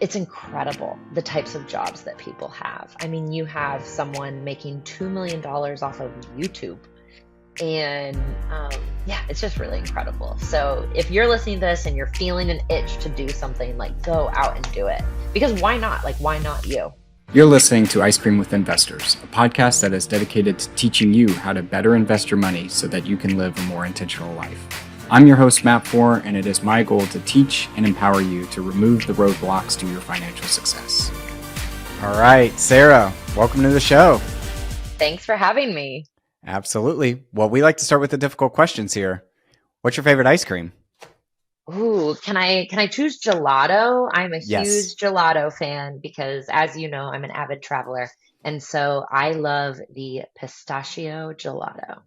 It's incredible the types of jobs that people have. I mean, you have someone making $2 million off of YouTube. And yeah, it's just really incredible. So if you're listening to this and you're feeling an itch to do something, like go out and do it. Because why not? Like, why not you? You're listening to Ice Cream with Investors, a podcast that is dedicated to teaching you how to better invest your money so that you can live a more intentional life. I'm your host, Matt Four, and it is my goal to teach and empower you to remove the roadblocks to your financial success. All right, Sarah, welcome to the show. Thanks for having me. Absolutely. Well, we like to start with the difficult questions here. What's your favorite ice cream? Ooh, can I choose gelato? I'm a Yes, huge gelato fan because, as you know, I'm an avid traveler, and so I love the pistachio gelato.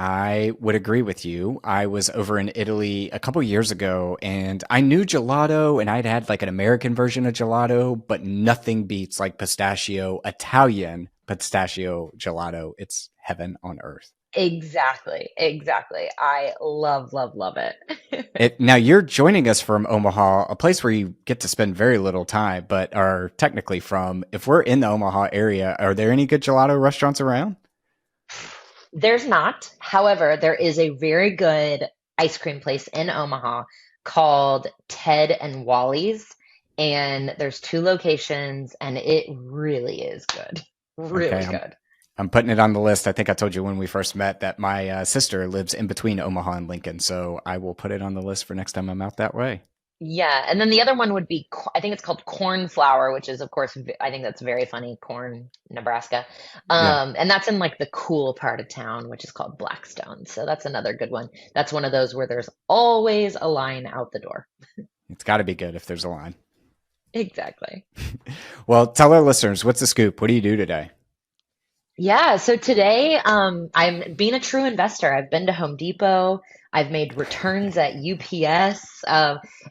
I would agree with you. I was over in Italy a couple years ago and I knew gelato and I'd had like an American version of gelato, but nothing beats like Italian pistachio gelato. It's heaven on earth. Exactly, exactly. I love, love, love it. Now you're joining us from Omaha, a place where you get to spend very little time, but are technically from. If we're in the Omaha area, are there any good gelato restaurants around? There's not. However, there is a very good ice cream place in Omaha called Ted and Wally's, and there's two locations, and it really is good. Okay, Really I'm good. I'm putting it on the list. I think I told you when we first met that my sister lives in between Omaha and Lincoln, so I will put it on the list for next time I'm out that way. Yeah, and then the other one would be, I think it's called corn flour, which is, of course, I think that's very funny, corn, Nebraska. Yeah, And that's in like the cool part of town, which is called Blackstone. So that's another good one. That's one of those where there's always a line out the door. it's got to be good if there's a line. Exactly. Well, tell our listeners what's the scoop. What do you do today? Yeah, so today, I'm being a true investor. I've been to Home Depot. I've made returns at UPS.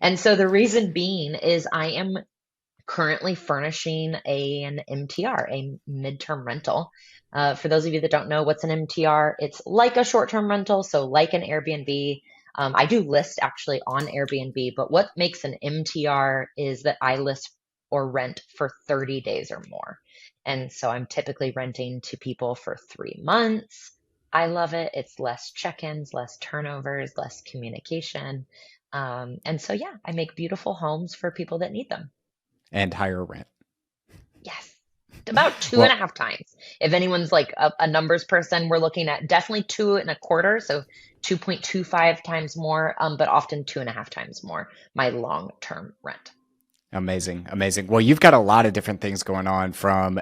And so the reason being is I am currently furnishing an MTR, a midterm rental. For those of you that don't know what's an MTR, it's like a short-term rental, so like an Airbnb. I do list actually on Airbnb, but what makes an MTR is that I list or rent for 30 days or more. And so I'm typically renting to people for 3 months. I love it. It's less check-ins, less turnovers, less communication. And so, yeah, I make beautiful homes for people that need them. And higher rent. Yes. About two and a Well, half times. If anyone's like a numbers person, we're looking at definitely 2.25, so 2.25 times more, but often 2.5 times more, my long-term rent. amazing, amazing. Well, you've got a lot of different things going on from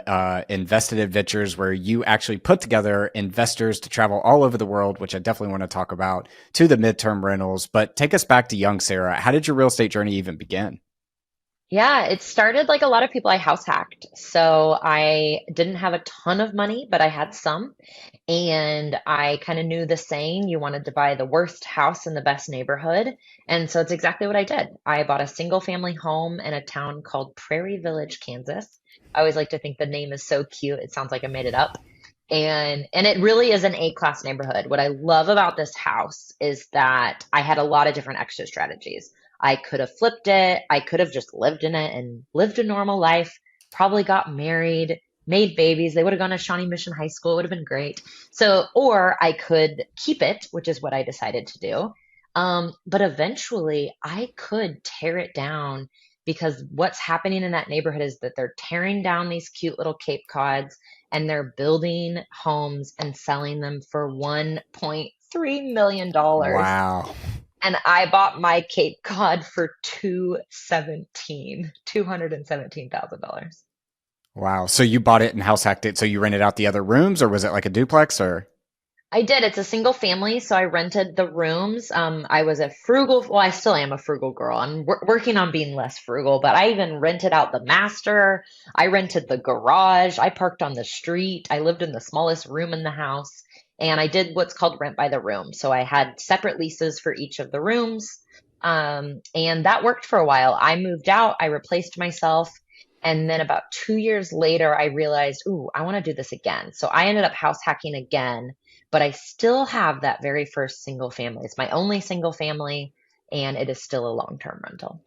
invested adventures where you actually put together investors to travel all over the world, which I definitely want to talk about, to the midterm rentals. But take us back to young Sarah. How did your real estate journey even begin? Yeah, it started like a lot of people. I house hacked. So I didn't have a ton of money, but I had some. And I kind of knew the saying, you wanted to buy the worst house in the best neighborhood. And so it's exactly what I did. I bought a single family home in a town called Prairie Village, Kansas. I always like to think the name is so cute. It sounds like I made it up. And it really is an A-class neighborhood. What I love about this house is that I had a lot of different exit strategies. I could have flipped it. I could have just lived in it and lived a normal life, probably got married, made babies. They would have gone to Shawnee Mission High School. It would have been great. So, or I could keep it, which is what I decided to do. But eventually I could tear it down because what's happening in that neighborhood is that they're tearing down these cute little Cape Cods and they're building homes and selling them for $1.3 million. dollars. Wow. And I bought my Cape Cod for 217,000 dollars. Wow. So you bought it and house hacked it. So you rented out the other rooms, or was it like a duplex or? I did. It's a single family, so I rented the rooms. I was a frugal, well, I still am a frugal girl. I'm working on being less frugal, but I even rented out the master. I rented the garage. I parked on the street. I lived in the smallest room in the house, and I did what's called rent by the room. So I had separate leases for each of the rooms, and that worked for a while. I moved out. I replaced myself. And then about 2 years later, I realized, ooh, I want to do this again. So I ended up house hacking again, but I still have that very first single family. It's my only single family, and it is still a long-term rental.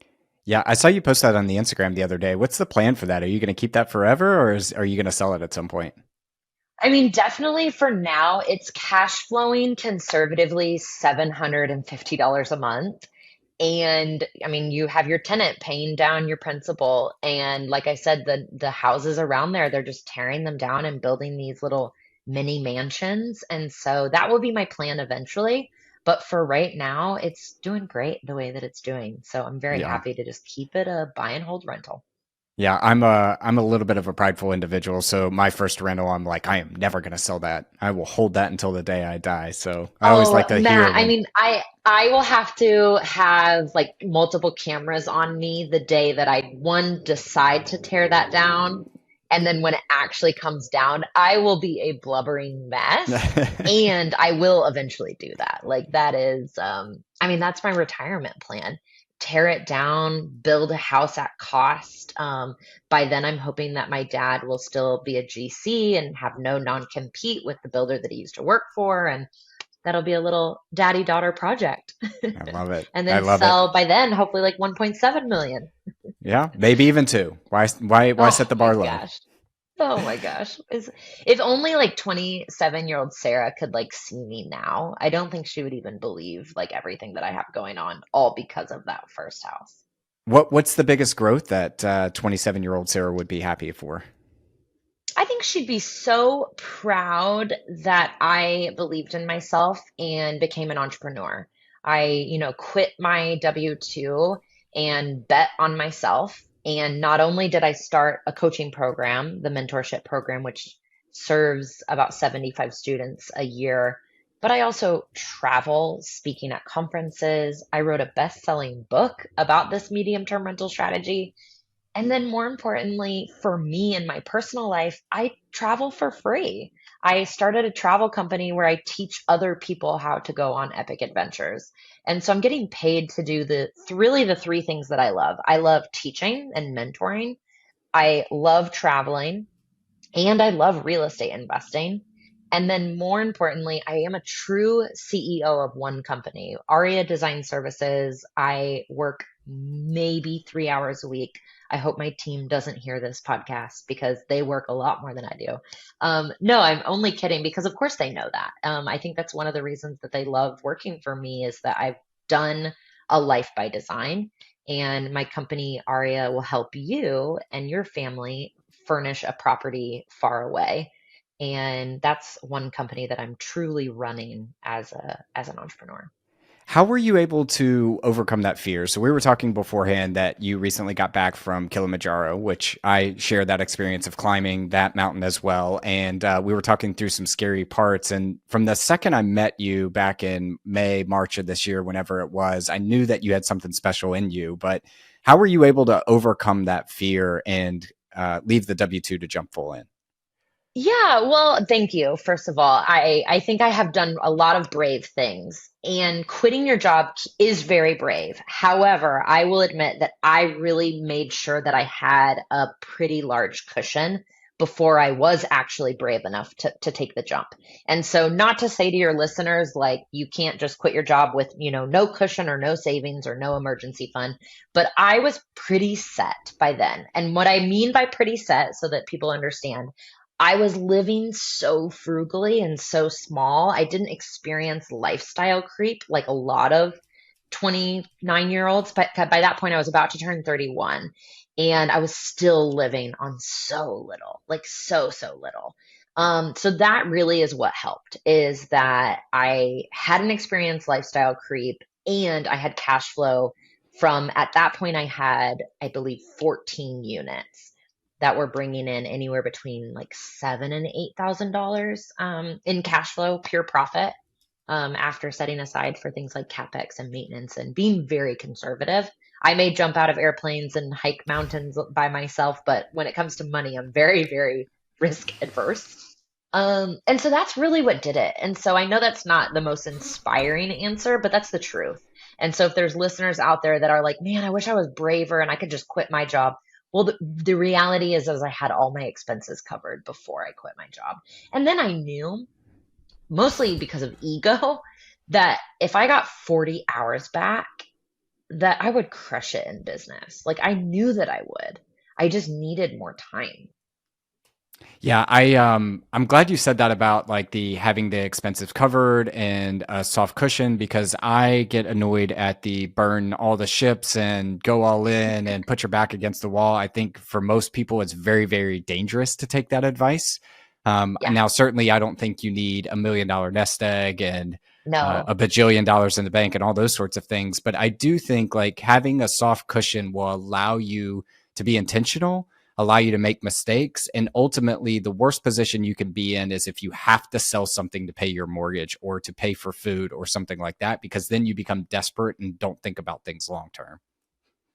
Yeah, I saw you post that on the Instagram the other day. What's the plan for that? Are you going to keep that forever, or are you going to sell it at some point? I mean, definitely for now, it's cash flowing conservatively $750 a month. And I mean, you have your tenant paying down your principal. And like I said, the houses around there, they're just tearing them down and building these little mini mansions. And so that will be my plan eventually. But for right now, it's doing great the way that it's doing. So I'm very Yeah. happy to just keep it a buy and hold rental. Yeah, I'm a little bit of a prideful individual, so my first rental, I'm like, I am never going to sell that. I will hold that until the day I die. So I always Oh, like to hear Matt, I when. mean, I will have to have like multiple cameras on me the day that I one decide to tear that down, and then when it actually comes down, I will be a blubbering mess, and I will eventually do that. Like that is I mean, that's my retirement plan. Tear it down, build a house at cost. By then I'm hoping that my dad will still be a GC and have no non-compete with the builder that he used to work for, and that'll be a little daddy daughter project. I love it. And I then love it. sell by then, hopefully like 1.7 million. Yeah, maybe even two. Why Oh set the my bar low? gosh. Oh my gosh. If only like 27-year-old Sarah could like see me now, I don't think she would even believe like everything that I have going on, all because of that first house. What's the biggest growth that 27-year-old Sarah would be happy for? I think she'd be so proud that I believed in myself and became an entrepreneur. I quit my W-2 and bet on myself. And not only did I start a coaching program, the mentorship program, which serves about 75 students a year, but I also travel speaking at conferences. I wrote a best-selling book about this medium-term rental strategy. And then, more importantly, for me in my personal life, I travel for free. I started a travel company where I teach other people how to go on epic adventures. And so I'm getting paid to do really the three things that I love. I love teaching and mentoring. I love traveling and I love real estate investing. And then, more importantly, I am a true CEO of one company, Aria Design Services. I work maybe 3 hours a week. I hope my team doesn't hear this podcast because they work a lot more than I do. No, I'm only kidding because, of course, they know that. I think that's one of the reasons that they love working for me is that I've done a life by design. And my company, Aria, will help you and your family furnish a property far away. And that's one company that I'm truly running as an entrepreneur. How were you able to overcome that fear? So we were talking beforehand that you recently got back from Kilimanjaro, which I share that experience of climbing that mountain as well. And we were talking through some scary parts. And from the second I met you back in May, March of this year, whenever it was, I knew that you had something special in you. But how were you able to overcome that fear and leave the W-2 to jump full in? Yeah, well, thank you. First of all, I think I have done a lot of brave things, and quitting your job is very brave. However, I will admit that I really made sure that I had a pretty large cushion before I was actually brave enough to take the jump. And so, not to say to your listeners, like, you can't just quit your job with, no cushion or no savings or no emergency fund, but I was pretty set by then. And what I mean by pretty set, so that people understand, I was living so frugally and so small. I didn't experience lifestyle creep like a lot of 29-year-olds. But by that point, I was about to turn 31 and I was still living on so little, like so little. So that really is what helped is that I hadn't experienced lifestyle creep and I had cash flow from at that point, I had, I believe, 14 units that were bringing in anywhere between like seven and $8,000 in cash flow, pure profit, after setting aside for things like capex and maintenance and being very conservative. I may jump out of airplanes and hike mountains by myself, but when it comes to money, I'm very risk adverse. And so that's really what did it. And so I know that's not the most inspiring answer, but that's the truth. And so if there's listeners out there that are like, man, I wish I was braver and I could just quit my job. Well, the reality is I had all my expenses covered before I quit my job. And then I knew, mostly because of ego, that if I got 40 hours back, that I would crush it in business. Like I knew that I would. I just needed more time. Yeah, I'm glad you said that about like the having the expenses covered and a soft cushion because I get annoyed at the burn all the ships and go all in and put your back against the wall. I think for most people it's very, very dangerous to take that advice. Yeah. Now certainly I don't think you need $1 million nest egg and No. a bajillion dollars in the bank and all those sorts of things, but I do think like having a soft cushion will allow you to be intentional, allow you to make mistakes. And ultimately, the worst position you can be in is if you have to sell something to pay your mortgage or to pay for food or something like that, because then you become desperate and don't think about things long term.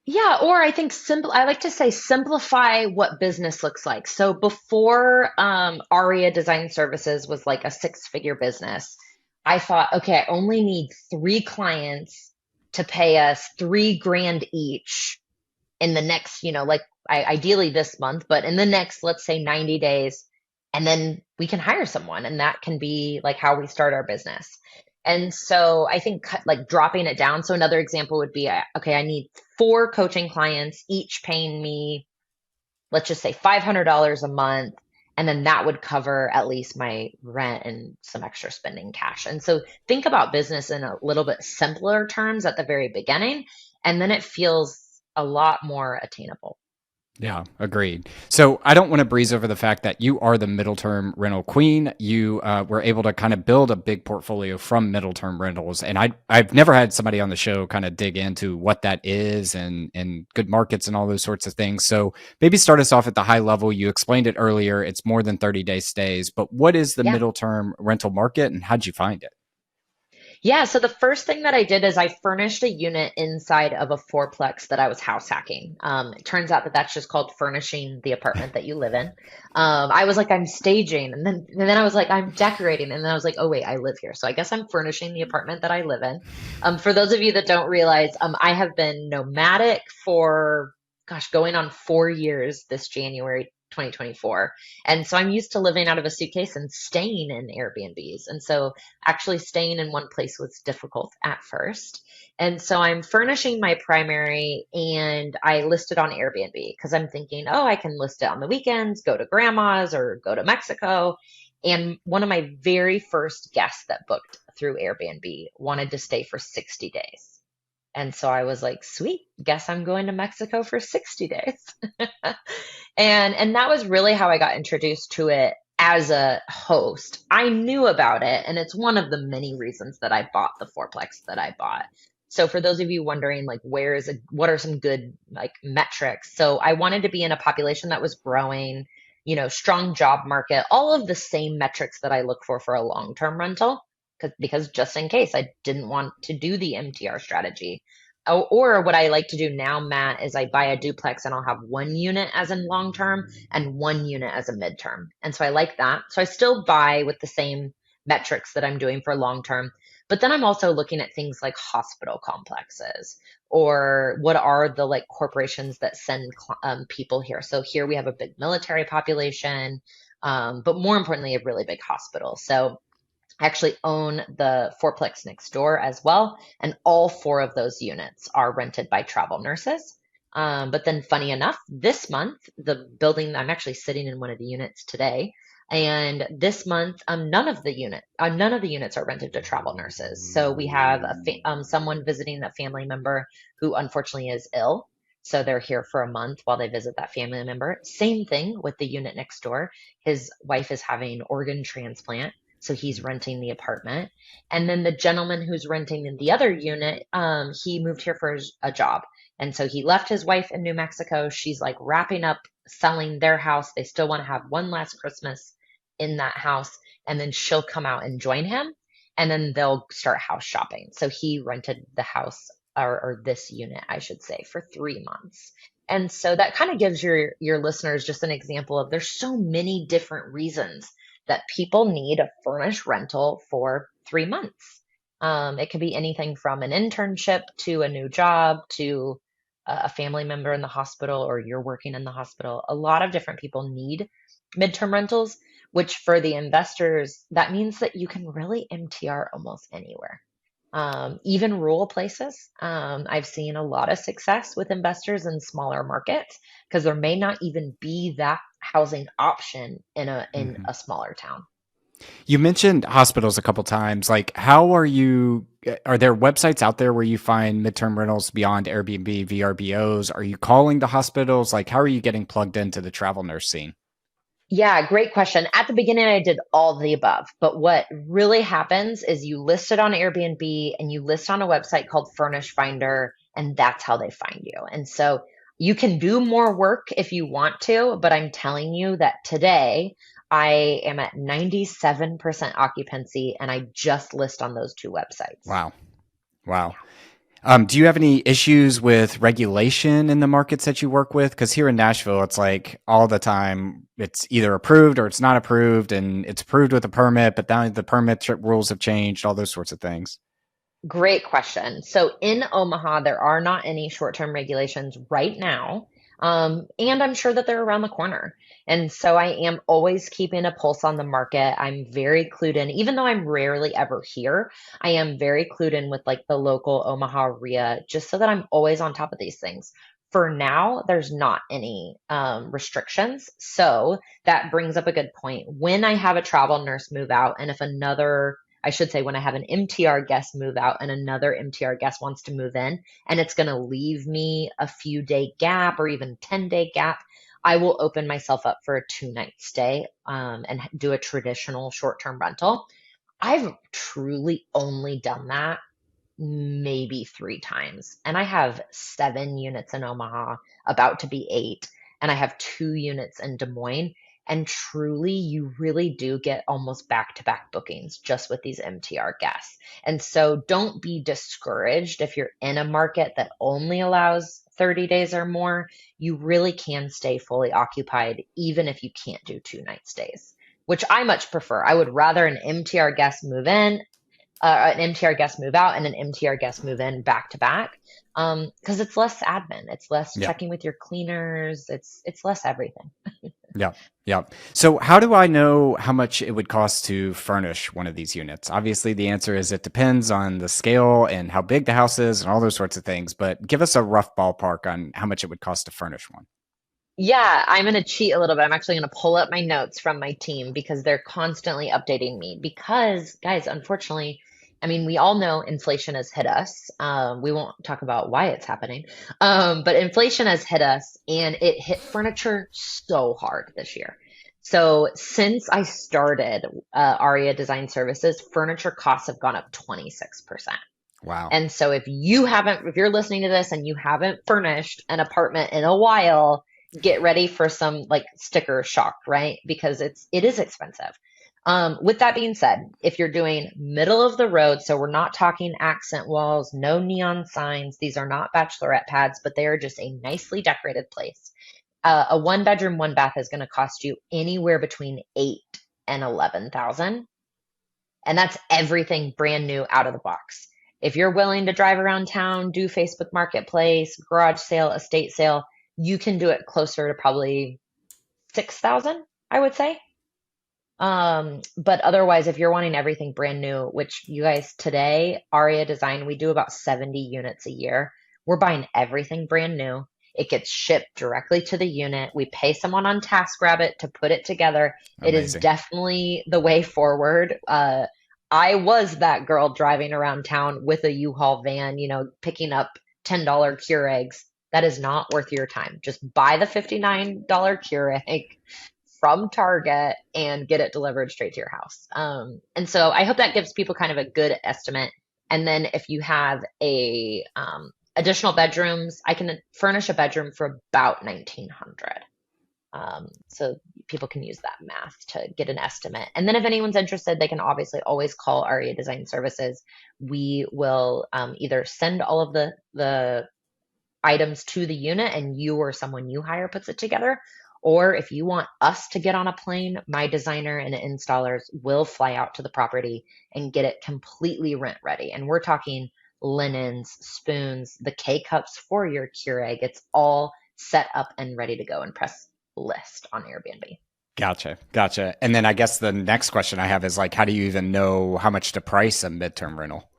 Yeah, or I think I like to say simplify what business looks like. So before Aria Design Services was like a six-figure business, I thought, okay, I only need three clients to pay us 3 grand each in the next, like ideally this month, but in the next, let's say 90 days, and then we can hire someone, and that can be like how we start our business. And so I think like dropping it down. So another example would be, okay, I need four coaching clients, each paying me, let's just say $500 a month. And then that would cover at least my rent and some extra spending cash. And so think about business in a little bit simpler terms at the very beginning, and then it feels a lot more attainable. Yeah, agreed. So I don't want to breeze over the fact that you are the middle term rental queen. You were able to kind of build a big portfolio from middle term rentals, and I've never had somebody on the show kind of dig into what that is and good markets and all those sorts of things. So maybe start us off at the high level. You explained it earlier; it's more than 30-day stays, but what is the Yeah. middle term rental market, and how'd you find it? Yeah, so the first thing that I did is I furnished a unit inside of a fourplex that I was house hacking. It turns out that that's just called furnishing the apartment that you live in. I was like, I'm staging, and then I was like, I'm decorating, and then I was like, oh wait, I live here, so I guess I'm furnishing the apartment that I live in. For those of you that don't realize, I have been nomadic for, gosh, going on 4 years this January 2024. And so I'm used to living out of a suitcase and staying in Airbnbs. And so actually staying in one place was difficult at first. And so I'm furnishing my primary and I listed on Airbnb because I'm thinking, oh, I can list it on the weekends, go to grandma's or go to Mexico. And one of my very first guests that booked through Airbnb wanted to stay for 60 days. And so I was like, sweet, guess I'm going to Mexico for 60 days. And that was really how I got introduced to it as a host. I knew about it, and it's one of the many reasons that I bought the fourplex that I bought. So for those of you wondering, like, what are some good like metrics? So I wanted to be in a population that was growing, strong job market, all of the same metrics that I look for a long-term rental, because just in case I didn't want to do the MTR strategy. Or what I like to do now, Matt, is I buy a duplex and I'll have one unit as in long term and one unit as a midterm. And so I like that. So I still buy with the same metrics that I'm doing for long term. But then I'm also looking at things like hospital complexes or what are the like corporations that send people here. So here we have a big military population, but more importantly, a really big hospital. So I actually own the fourplex next door as well, and all four of those units are rented by travel nurses. But then, funny enough, this month, the building I'm actually sitting in one of the units today, and this month, none of the units are rented to travel nurses. So we have someone visiting a family member who unfortunately is ill. So they're here for a month while they visit that family member. Same thing with the unit next door. His wife is having organ transplant, so he's renting the apartment. And then the gentleman who's renting in the other unit, he moved here for a job. And so he left his wife in New Mexico. She's like wrapping up selling their house. They still want to have one last Christmas in that house. And then she'll come out and join him. And then they'll start house shopping. So he rented the house or this unit, I should say, for 3 months. And so that kind of gives your listeners just an example of there's so many different reasons that people need a furnished rental for 3 months. It could be anything from an internship to a new job to a family member in the hospital or you're working in the hospital. A lot of different people need midterm rentals, which for the investors, that means that you can really MTR almost anywhere. even rural places. I've seen a lot of success with investors in smaller markets because there may not even be that housing option in Mhm. a smaller town. You mentioned hospitals a couple times. Like, how are there websites out there where you find midterm rentals beyond Airbnb, VRBOs? Are you calling the hospitals? Like, how are you getting plugged into the travel nurse scene? Yeah, great question. At the beginning, I did all the above, but what really happens is you list it on Airbnb and you list on a website called Furnish Finder, and that's how they find you. And so you can do more work if you want to, but I'm telling you that today I am at 97% occupancy and I just list on those two websites. Wow. Wow. Do you have any issues with regulation in the markets that you work with? Because here in Nashville, it's like all the time it's either approved or it's not approved, and it's approved with a permit, but now the rules have changed, all those sorts of things. Great question. So in Omaha, there are not any short-term regulations right now. And I'm sure that they're around the corner. And so I am always keeping a pulse on the market. I'm very clued in, even though I'm rarely ever here, I am very clued in with like the local Omaha RIA, just so that I'm always on top of these things. For now, there's not any restrictions. So that brings up a good point. When I have a travel nurse move out, and if another I should say when I have an MTR guest move out and another MTR guest wants to move in, and it's going to leave me a few day gap or even 10-day gap, I will open myself up for a 2 night stay and do a traditional short term rental. I've truly only done that maybe 3 times. And I have 7 units in Omaha, about to be 8, and I have 2 units in Des Moines. And truly, you really do get almost back to back bookings just with these MTR guests. And so don't be discouraged if you're in a market that only allows 30 days or more. You really can stay fully occupied, even if you can't do 2 night stays, which I much prefer. I would rather an MTR guest move in an MTR guest move out and an MTR guest move in back to back. Because it's less admin, it's less Yeah. checking with your cleaners, it's less everything. Yeah. Yeah. So how do I know how much it would cost to furnish one of these units? Obviously, the answer is it depends on the scale and how big the house is and all those sorts of things, but give us a rough ballpark on how much it would cost to furnish one. Yeah, I'm gonna cheat a little bit. I'm actually gonna pull up my notes from my team because they're constantly updating me. Because, guys, unfortunately, I mean, we all know inflation has hit us. We won't talk about why it's happening, but inflation has hit us, and it hit furniture so hard this year. So since I started Aria Design Services, furniture costs have gone up 26%. Wow. And so if you're listening to this and you haven't furnished an apartment in a while, get ready for some like sticker shock, right? Because it is expensive. With that being said, if you're doing middle of the road, so we're not talking accent walls, no neon signs, these are not bachelorette pads, but they are just a nicely decorated place. A one bedroom, one bath is going to cost you anywhere between 8 and 11,000, and that's everything brand new out of the box. If you're willing to drive around town, do Facebook Marketplace, garage sale, estate sale, you can do it closer to probably 6,000, I would say. But otherwise, if you're wanting everything brand new, which you guys today, Aria Design, we do about 70 units a year. We're buying everything brand new. It gets shipped directly to the unit. We pay someone on TaskRabbit to put it together. It is Amazing. definitely the way forward. I was that girl driving around town with a U-Haul van, picking up $10 Keurigs. That is not worth your time. Just buy the $59 Keurig from Target and get it delivered straight to your house. And so I hope that gives people kind of a good estimate. And then if you have a additional bedrooms, I can furnish a bedroom for about 1900. So people can use that math to get an estimate. And then if anyone's interested, they can obviously always call Aria Design Services. We will either send all of the items to the unit and you or someone you hire puts it together. Or if you want us to get on a plane, my designer and installers will fly out to the property and get it completely rent ready. And we're talking linens, spoons, the K cups for your Keurig. It's all set up and ready to go and press list on Airbnb. Gotcha. Gotcha. And then I guess the next question I have is like, how do you even know how much to price a midterm rental?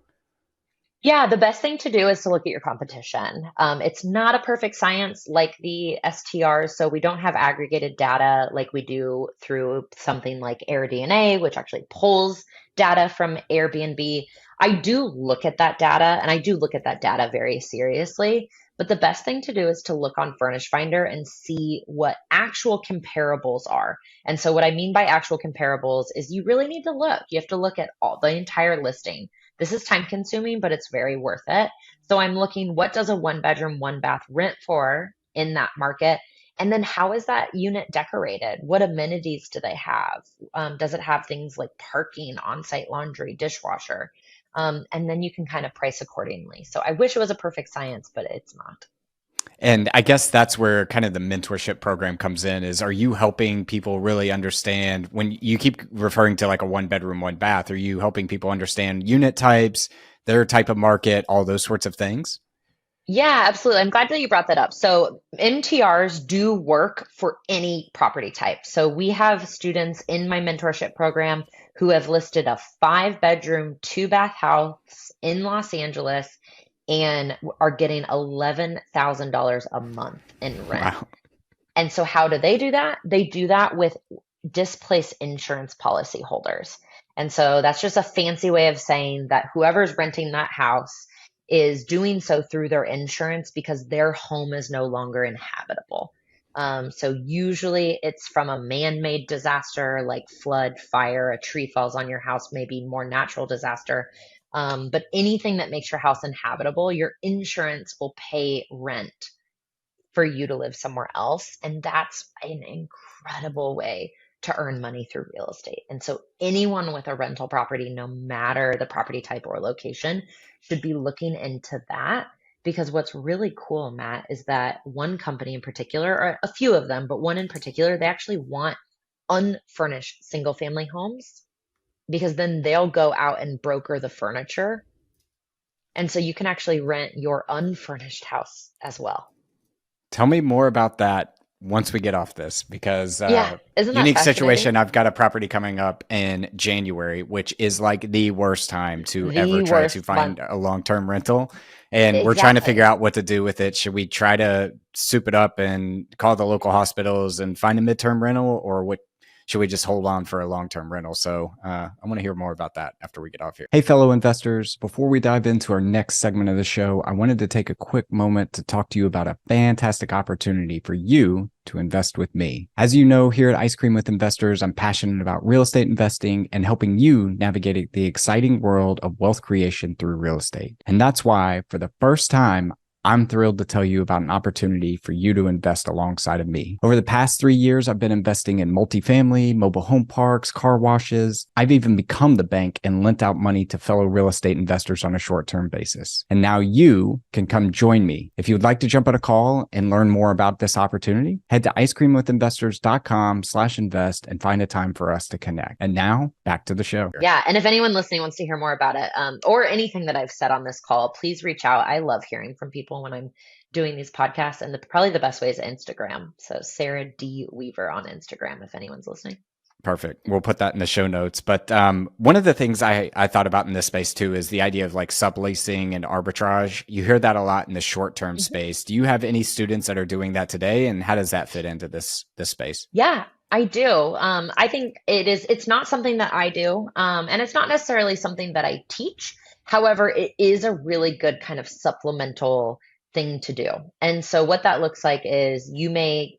Yeah, the best thing to do is to look at your competition. It's not a perfect science like the STRs, so we don't have aggregated data like we do through something like AirDNA, which actually pulls data from Airbnb. I do look at that data, and I do look at that data very seriously. But the best thing to do is to look on Furnish Finder and see what actual comparables are. And so, what I mean by actual comparables is you really need to look. You have to look at all the entire listing. This is time consuming, but it's very worth it. So I'm looking, what does a one bedroom, one bath rent for in that market? And then how is that unit decorated? What amenities do they have? Does it have things like parking, on-site laundry, dishwasher? And then you can kind of price accordingly. So I wish it was a perfect science, but it's not. And I guess that's where kind of the mentorship program comes in is are you helping people really understand when you keep referring to like a one bedroom, one bath, are you helping people understand unit types, their type of market, all those sorts of things? Yeah, absolutely. I'm glad that you brought that up. So MTRs do work for any property type. So we have students in my mentorship program who have listed a 5 bedroom, 2 bath house in Los Angeles and are getting $11,000 a month in rent. Wow. And so how do they do that? They do that with displaced insurance policy holders. And so that's just a fancy way of saying that whoever's renting that house is doing so through their insurance because their home is no longer inhabitable. So usually it's from a man-made disaster like flood, fire, a tree falls on your house, maybe more natural disaster. But anything that makes your house inhabitable, your insurance will pay rent for you to live somewhere else. And that's an incredible way to earn money through real estate. And so anyone with a rental property, no matter the property type or location, should be looking into that. Because what's really cool, Matt, is that one company in particular, or a few of them, but one in particular, they actually want unfurnished single family homes because then they'll go out and broker the furniture. And so you can actually rent your unfurnished house as well. Tell me more about that once we get off this because Yeah, isn't that unique situation. fascinating? I've got a property coming up in January, which is like the worst time to ever The try to worst month. find a long term rental. And we're trying to figure Exactly. out what to do with it. Should we try to soup it up and call the local hospitals and find a midterm rental, or what? Should we just hold on for a long term rental? So I want to hear more about that after we get off here. Hey, fellow investors, before we dive into our next segment of the show, I wanted to take a quick moment to talk to you about a fantastic opportunity for you to invest with me. As you know, here at Ice Cream with Investors, I'm passionate about real estate investing and helping you navigate the exciting world of wealth creation through real estate. And that's why, for the first time, I'm thrilled to tell you about an opportunity for you to invest alongside of me. Over the past 3 years, I've been investing in multifamily, mobile home parks, car washes. I've even become the bank and lent out money to fellow real estate investors on a short-term basis. And now you can come join me. If you would like to jump on a call and learn more about this opportunity, head to icecreamwithinvestors.com/invest and find a time for us to connect. And now back to the show. Yeah. And if anyone listening wants to hear more about it, or anything that I've said on this call, please reach out. I love hearing from people when I'm doing these podcasts, and probably the best way is Instagram. So Sarah D. Weaver on Instagram, if anyone's listening. Perfect. We'll put that in the show notes. But one of the things I thought about in this space too is the idea of like subleasing and arbitrage. You hear that a lot in the short term Mhm. space. Do you have any students that are doing that today, and how does that fit into this space? Yeah, I do. I think it's not something that I do, and it's not necessarily something that I teach. However, it is a really good kind of supplemental thing to do. And so what that looks like is you may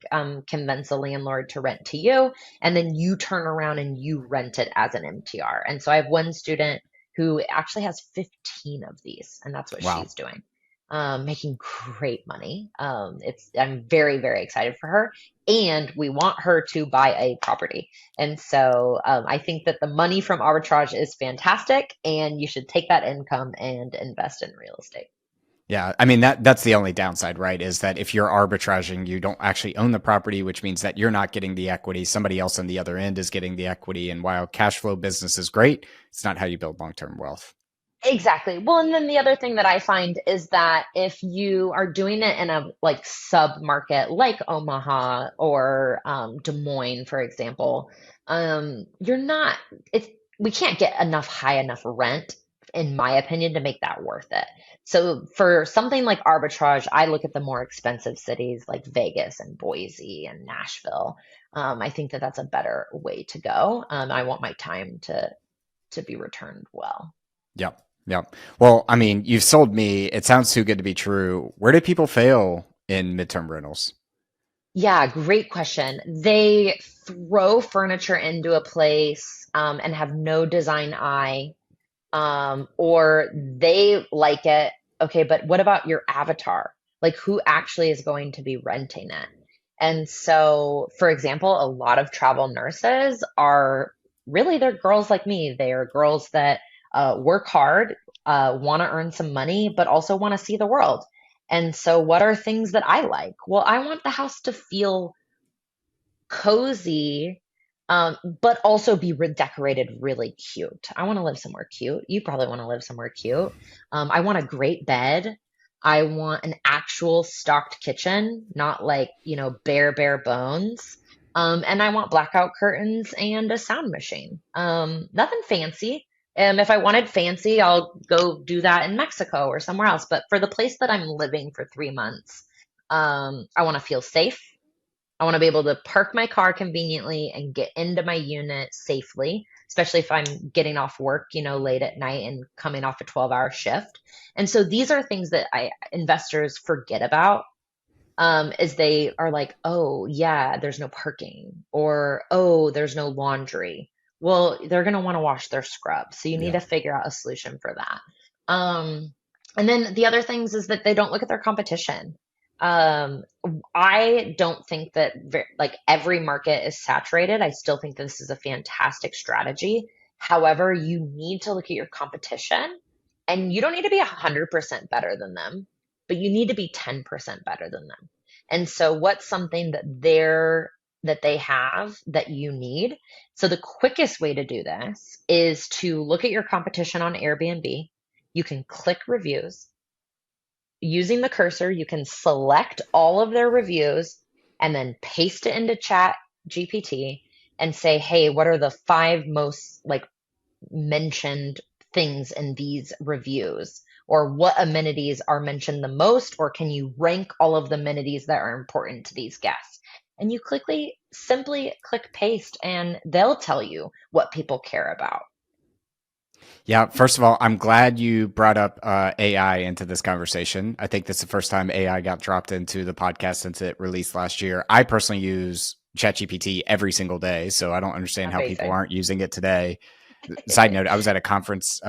convince a landlord to rent to you, and then you turn around and you rent it as an MTR. And so I have one student who actually has 15 of these, and that's what Wow. she's doing. Making great money. I'm very, very excited for her, and we want her to buy a property. And so I think that the money from arbitrage is fantastic, and you should take that income and invest in real estate. Yeah, I mean that's the only downside, right? Is that if you're arbitraging, you don't actually own the property, which means that you're not getting the equity. Somebody else on the other end is getting the equity. And while cash flow business is great, it's not how you build long-term wealth. Exactly. Well, and then the other thing that I find is that if you are doing it in a like sub market like Omaha or Des Moines, for example, you're not, it's, we can't get enough high enough rent in my opinion, to make that worth it. So for something like arbitrage, I look at the more expensive cities like Vegas and Boise and Nashville. I think that that's a better way to go. I want my time to be returned well. Yep. Yep. Well, I mean, you've sold me. It sounds too good to be true. Where do people fail in midterm rentals? Yeah, great question. They throw furniture into a place and have no design eye, or they like it. Okay, but what about your avatar? Like, who actually is going to be renting it? And so, for example, a lot of travel nurses are really they're girls like me. They are girls that work hard, want to earn some money, but also want to see the world. And so, what are things that I like? Well, I want the house to feel cozy, but also be decorated really cute. I want to live somewhere cute. You probably want to live somewhere cute. I want a great bed. I want an actual stocked kitchen, not like, bare bones. And I want blackout curtains and a sound machine. Nothing fancy. If I wanted fancy, I'll go do that in Mexico or somewhere else. But for the place that I'm living for 3 months, I want to feel safe. I want to be able to park my car conveniently and get into my unit safely, especially if I'm getting off work, late at night and coming off a 12-hour shift. And so these are things that investors forget about, is they are like, oh, yeah, there's no parking, or oh, there's no laundry. Well, they're going to want to wash their scrub. So you need Yeah. to figure out a solution for that. Um, and then the other things is that they don't look at their competition. Um, I don't think that like every market is saturated. I still think this is a fantastic strategy. However, you need to look at your competition, and you don't need to be 100% better than them, but you need to be 10% better than them. And so what's something that they have that you need? So the quickest way to do this is to look at your competition on Airbnb. You can click reviews. Using the cursor, you can select all of their reviews and then paste it into Chat GPT and say, "Hey, what are the five most like mentioned things in these reviews? Or what amenities are mentioned the most? Or can you rank all of the amenities that are important to these guests?" And you simply click paste, and they'll tell you what people care about. Yeah. First of all, I'm glad you brought up AI into this conversation. I think that's the first time AI got dropped into the podcast since it released last year. I personally use ChatGPT every single day, so I don't understand how people Amazing. aren't using it today. Side note, I was at a conference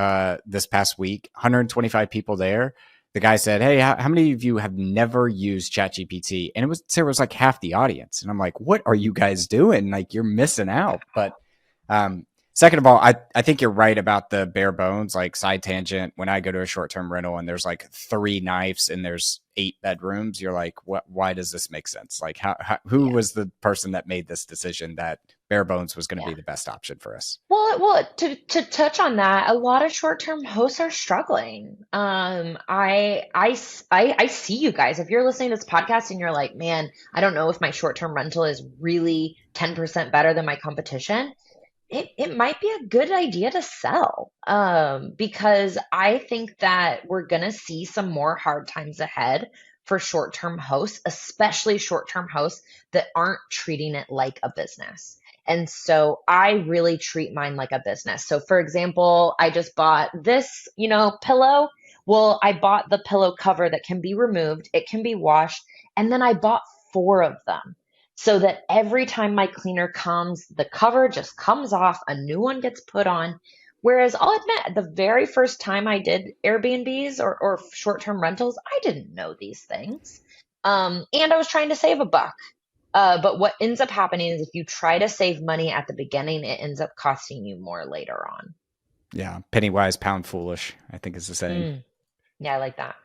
this past week, 125 people there. The guy said, "Hey, how many of you have never used ChatGPT?" And there was like half the audience. And I'm like, "What are you guys doing? Like, you're missing out." But um, second of all, I think you're right about the bare bones, like side tangent. When I go to a short term rental and there's like three knives and there's 8 bedrooms, you're like, what? Why does this make sense? Like, who Yeah. was the person that made this decision that bare bones was going to Yeah. be the best option for us? Well, to touch on that, a lot of short-term hosts are struggling. I see you guys. If you're listening to this podcast and you're like, man, I don't know if my short-term rental is really 10% better than my competition, it might be a good idea to sell. Because I think that we're gonna see some more hard times ahead for short-term hosts, especially short-term hosts that aren't treating it like a business. And so I really treat mine like a business. So for example, I just bought this, pillow. Well, I bought the pillow cover that can be removed, it can be washed, and then I bought four of them so that every time my cleaner comes, the cover just comes off, a new one gets put on. Whereas I'll admit, the very first time I did Airbnbs or short-term rentals, I didn't know these things. And I was trying to save a buck. But what ends up happening is if you try to save money at the beginning, it ends up costing you more later on. Yeah, penny wise, pound foolish, I think is the saying. Mm, yeah, I like that.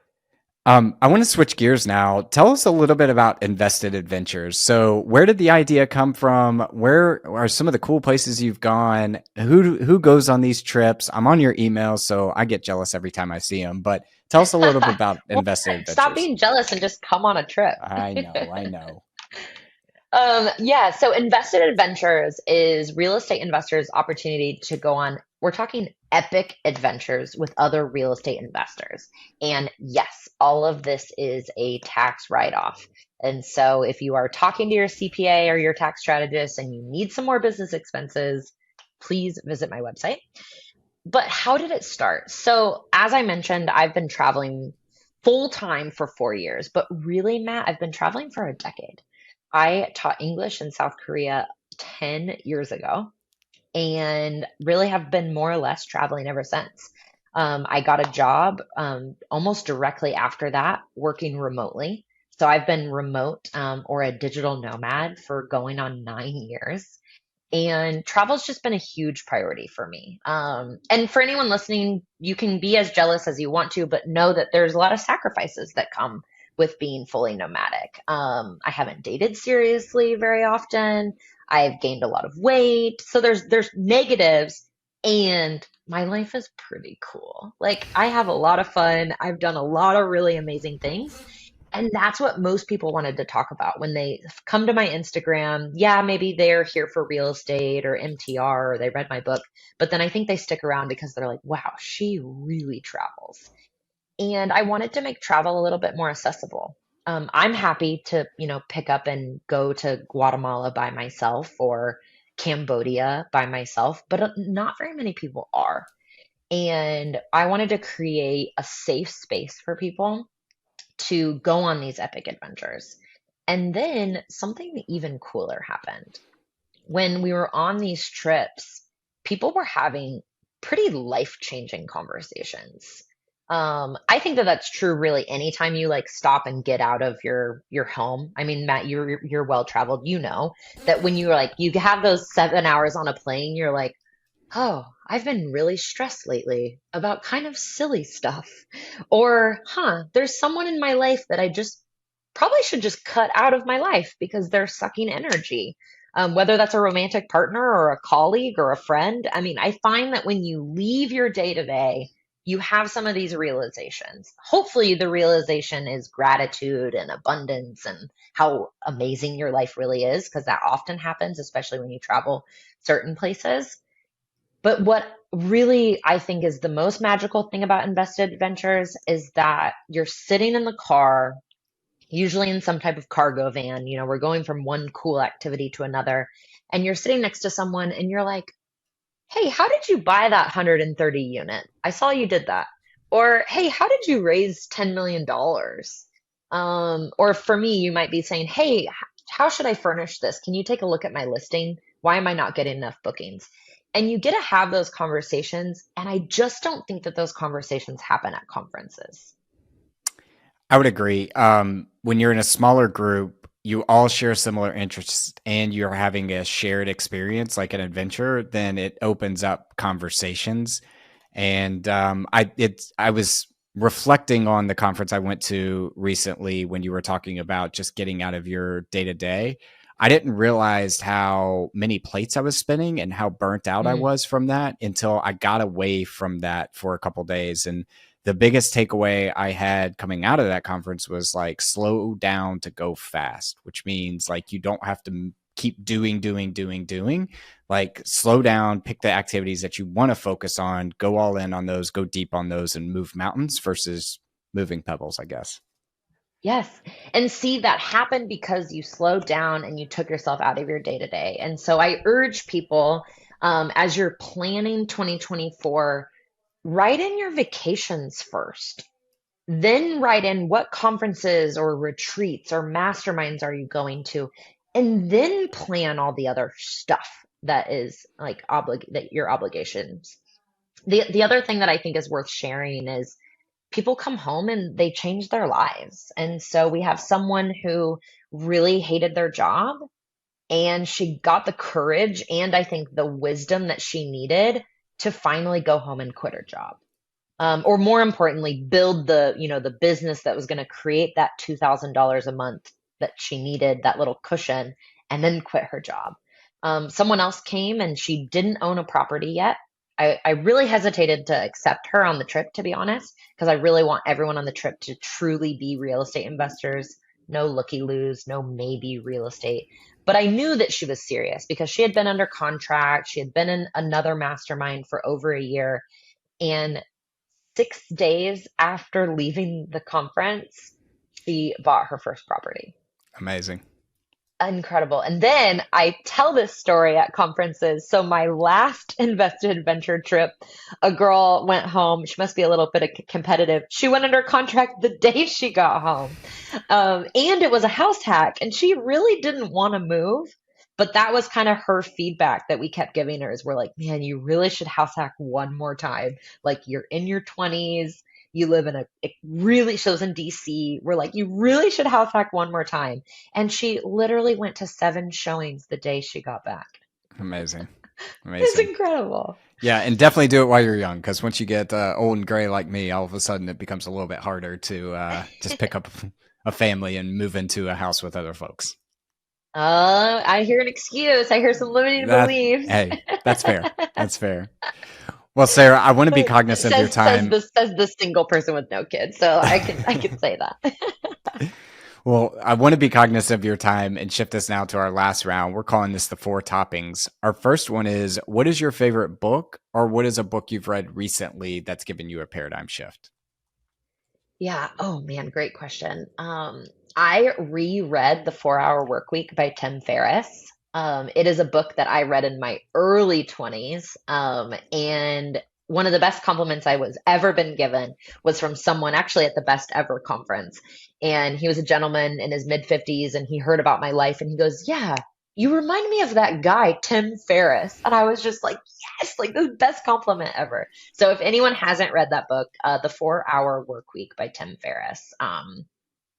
I want to switch gears now. Tell us a little bit about Invested Adventures. So, where did the idea come from? Where are some of the cool places you've gone? Who goes on these trips? I'm on your emails, so I get jealous every time I see them. But tell us a little bit about Well, Invested stop Adventures. being jealous and just come on a trip. I know, I know. Yeah, so Invested Adventures is real estate investors' opportunity to go on We're talking epic adventures with other real estate investors. And yes, all of this is a tax write-off. And so if you are talking to your CPA or your tax strategist and you need some more business expenses, please visit my website. But how did it start? So, as I mentioned, I've been traveling full time for 4 years, but really, Matt, I've been traveling for a decade. I taught English in South Korea 10 years ago and really have been more or less traveling ever since. I got a job almost directly after that, working remotely. So I've been remote or a digital nomad for going on 9 years. And travel's just been a huge priority for me. And for anyone listening, you can be as jealous as you want to, but know that there's a lot of sacrifices that come with being fully nomadic. I haven't dated seriously very often. I've gained a lot of weight. So there's negatives, and my life is pretty cool. Like I have a lot of fun. I've done a lot of really amazing things. And that's what most people wanted to talk about when they come to my Instagram. Yeah, maybe they're here for real estate or MTR or they read my book, but then I think they stick around because they're like, wow, she really travels. And I wanted to make travel a little bit more accessible. I'm happy to, pick up and go to Guatemala by myself or Cambodia by myself, but not very many people are. And I wanted to create a safe space for people to go on these epic adventures. And then something even cooler happened. When we were on these trips, people were having pretty life-changing conversations. I think that that's true really anytime you like stop and get out of your home. I mean, Matt, you're well traveled. You know that when you have those 7 hours on a plane, you're like, oh, I've been really stressed lately about kind of silly stuff. Or, there's someone in my life that I just probably should just cut out of my life because they're sucking energy. Whether that's a romantic partner or a colleague or a friend. I mean, I find that when you leave your day to day, you have some of these realizations. Hopefully, the realization is gratitude and abundance and how amazing your life really is, because that often happens, especially when you travel certain places. But what really I think is the most magical thing about invested ventures is that you're sitting in the car, usually in some type of cargo van. We're going from one cool activity to another, and you're sitting next to someone and you're like, hey, how did you buy that 130 unit? I saw you did that. Or, hey, how did you raise $10 million? dollars? Or for me, you might be saying, hey, how should I furnish this? Can you take a look at my listing? Why am I not getting enough bookings? And you get to have those conversations. And I just don't think that those conversations happen at conferences. I would agree. When you're in a smaller group, you all share similar interests and you're having a shared experience like an adventure, then it opens up conversations. And I was reflecting on the conference I went to recently when you were talking about just getting out of your day to day. I didn't realize how many plates I was spinning and how burnt out I Mm, was from that until I got away from that for a couple days. And the biggest takeaway I had coming out of that conference was like slow down to go fast, which means like you don't have to keep doing. Like slow down, pick the activities that you want to focus on, go all in on those, go deep on those, and move mountains versus moving pebbles, I guess. yes. And see, that happened because you slowed down and you took yourself out of your day to day. And so I urge people, as you're planning 2024, write in your vacations first. Then write in what conferences or retreats or masterminds are you going to, and then plan all the other stuff that is like that your obligations. The other thing that I think is worth sharing is people come home and they change their lives. And so we have someone who really hated their job and she got the courage and I think the wisdom that she needed to finally go home and quit her job. Or more importantly, build the business that was going to create that $2,000 a month that she needed, that little cushion, and then quit her job. Someone else came and she didn't own a property yet. I really hesitated to accept her on the trip, to be honest, because I really want everyone on the trip to truly be real estate investors no looky-loos, no maybe real estate. But I knew that she was serious because she had been under contract. She had been in another mastermind for over a year. And 6 days after leaving the conference, she bought her first property. Amazing. Incredible. And then I tell this story at conferences. So my last invested adventure trip, a girl went home. She must be a little bit competitive. She went under contract the day she got home. And it was a house hack, and she really didn't want to move. But that was kind of her feedback that we kept giving her is we're like, man, you really should house hack one more time. Like you're in your 20s, you live in a it really shows in DC. We're like, you really should house hack one more time. And she literally went to 7 showings the day she got back. Amazing. It's Amazing. incredible. Yeah, and definitely do it while you're young, because once you get old and gray like me, all of a sudden it becomes a little bit harder to just pick up a family and move into a house with other folks. I hear an excuse. I hear some limiting That beliefs. hey, that's fair. That's fair. Well, Sarah, I want to be cognizant of your time. Says the single person with no kids. So I can say that. Well, I want to be cognizant of your time and shift this now to our last round. We're calling this the four toppings. Our first one is, what is your favorite book, or what is a book you've read recently that's given you a paradigm shift? Yeah. Oh man, great question. I reread The 4 Hour Work Week by Tim Ferriss. It is a book that I read in my early 20s. And one of the best compliments I was ever been given was from someone actually at the Best Ever conference. And he was a gentleman in his mid 50s and he heard about my life and he goes, yeah, you remind me of that guy, Tim Ferriss. And I was just like, yes, like the best compliment ever. So if anyone hasn't read that book, The 4 Hour Work Week by Tim Ferriss,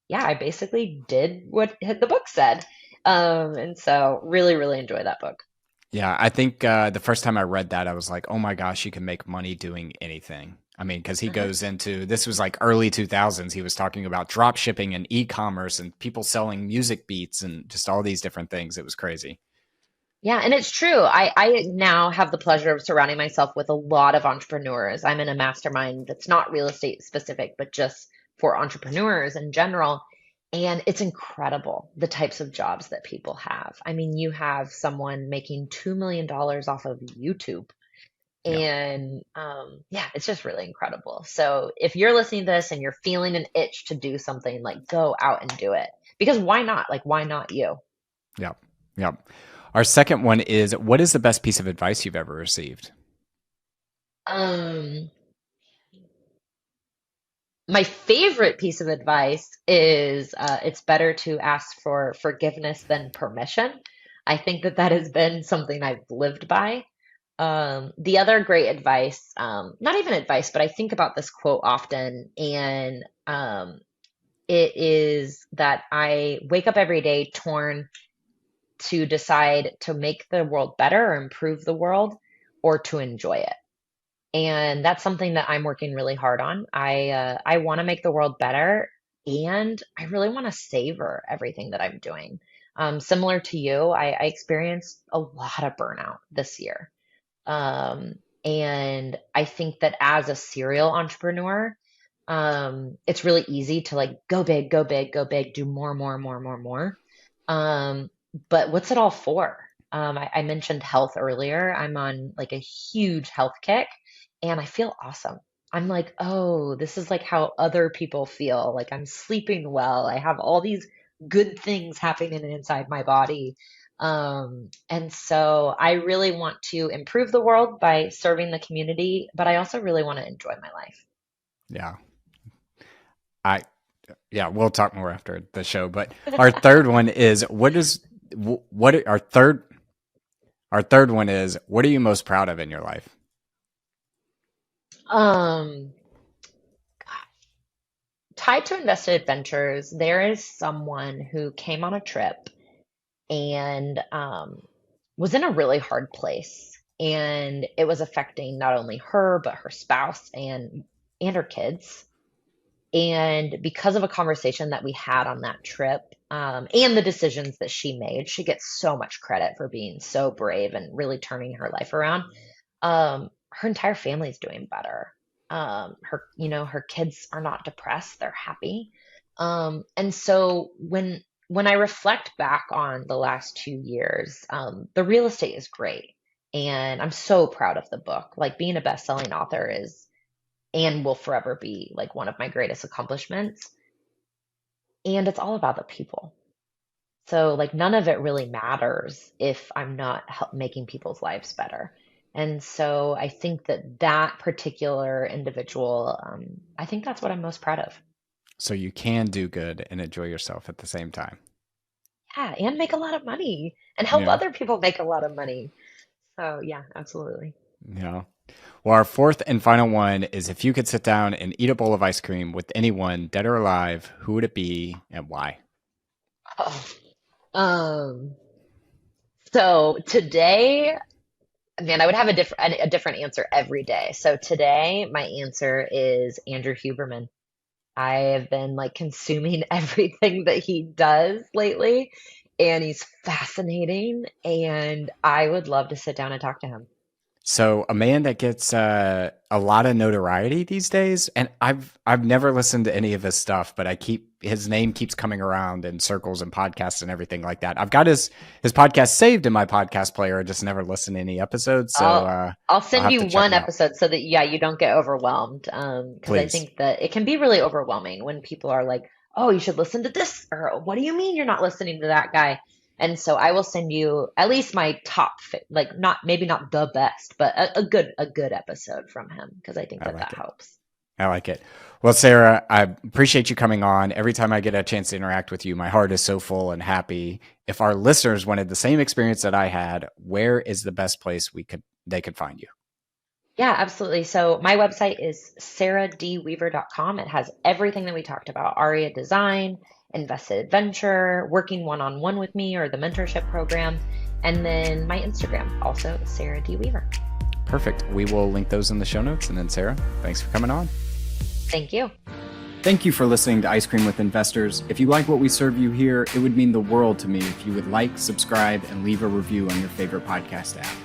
yeah, I basically did what the book said. And so really, really enjoy that book. Yeah, I think the first time I read that, I was like, oh my gosh, you can make money doing anything. I mean, because he Uh-huh. goes into this was like early 2000s. He was talking about drop shipping and e commerce and people selling music beats and just all these different things. It was crazy. Yeah, and it's true. I now have the pleasure of surrounding myself with a lot of entrepreneurs. I'm in a mastermind that's not real estate specific, but just for entrepreneurs in general. And it's incredible the types of jobs that people have. I mean, you have someone making $2 million off of YouTube. Yeah. And yeah, it's just really incredible. So if you're listening to this and you're feeling an itch to do something, like go out and do it. Because why not? Like, why not you? Yep. Yep. Our second one is, what is the best piece of advice you've ever received? Um, My favorite piece of advice is it's better to ask for forgiveness than permission. I think that that has been something I've lived by. The other great advice, not even advice, but I think about this quote often, and it is that I wake up every day torn to decide to make the world better or improve the world or to enjoy it. And that's something that I'm working really hard on. I want to make the world better, and I really want to savor everything that I'm doing. Similar to you, I experienced a lot of burnout this year. And I think that as a serial entrepreneur, it's really easy to like go big, go big, go big, do more, more, more, more, more. Um, but what's it all for? I mentioned health earlier. I'm on like a huge health kick and I feel awesome. I'm like, oh, this is like how other people feel. Like I'm sleeping well. I have all these good things happening inside my body. And so I really want to improve the world by serving the community, but I also really want to enjoy my life. Yeah. I yeah, we'll talk more after the show, but our third one is, what our third one is, what are you most proud of in your life? Um, Tied to invested adventures, there is someone who came on a trip and was in a really hard place, and it was affecting not only her but her spouse and her kids. And because of a conversation that we had on that trip, and the decisions that she made, she gets so much credit for being so brave and really turning her life around. Her entire family's doing better. Her kids are not depressed; they're happy. And so when I reflect back on the last 2 years, the real estate is great. And I'm so proud of the book. Like being a best-selling author is and will forever be like one of my greatest accomplishments. And it's all about the people. So like none of it really matters if I'm not making people's lives better. And so I think that that particular individual, I think that's what I'm most proud of. So you can do good and enjoy yourself at the same time. Yeah, and make a lot of money and help Yeah. other people make a lot of money. So yeah, absolutely. Yeah. Well, our fourth and final one is if you could sit down and eat a bowl of ice cream with anyone, dead or alive, who would it be and why? Oh. Um, so today, man, I would have a different answer every day. So today, my answer is Andrew Huberman. I have been like consuming everything that he does lately, and he's fascinating, and I would love to sit down and talk to him. So a man that gets a lot of notoriety these days, and I've never listened to any of his stuff, but his name keeps coming around in circles and podcasts and everything like that. I've got his podcast saved in my podcast player. I just never listened to any episodes, so I'll I'll send have you to check one him out. episode so that yeah, you don't get overwhelmed. Because I Please. think that it can be really overwhelming when people are like, "Oh, you should listen to this," or "What do you mean you're not listening to that guy?" And so I will send you at least my top, like not maybe not the best, but a good episode from him because I think I that like that it. helps. I like it. Well, Sarah, I appreciate you coming on. Every time I get a chance to interact with you, my heart is so full and happy. If our listeners wanted the same experience that I had, where is the best place they could find you? Yeah, absolutely. So my website is sarahdweaver.com. It has everything that we talked about, ARIA design, invested adventure, working one-on-one with me or the mentorship program, and then my Instagram, also Sarah D. Weaver. Perfect. We will link those in the show notes. And then, Sarah, thanks for coming on. Thank you. Thank you for listening to Ice Cream with Investors. If you like what we serve you here, it would mean the world to me if you would like, subscribe, and leave a review on your favorite podcast app.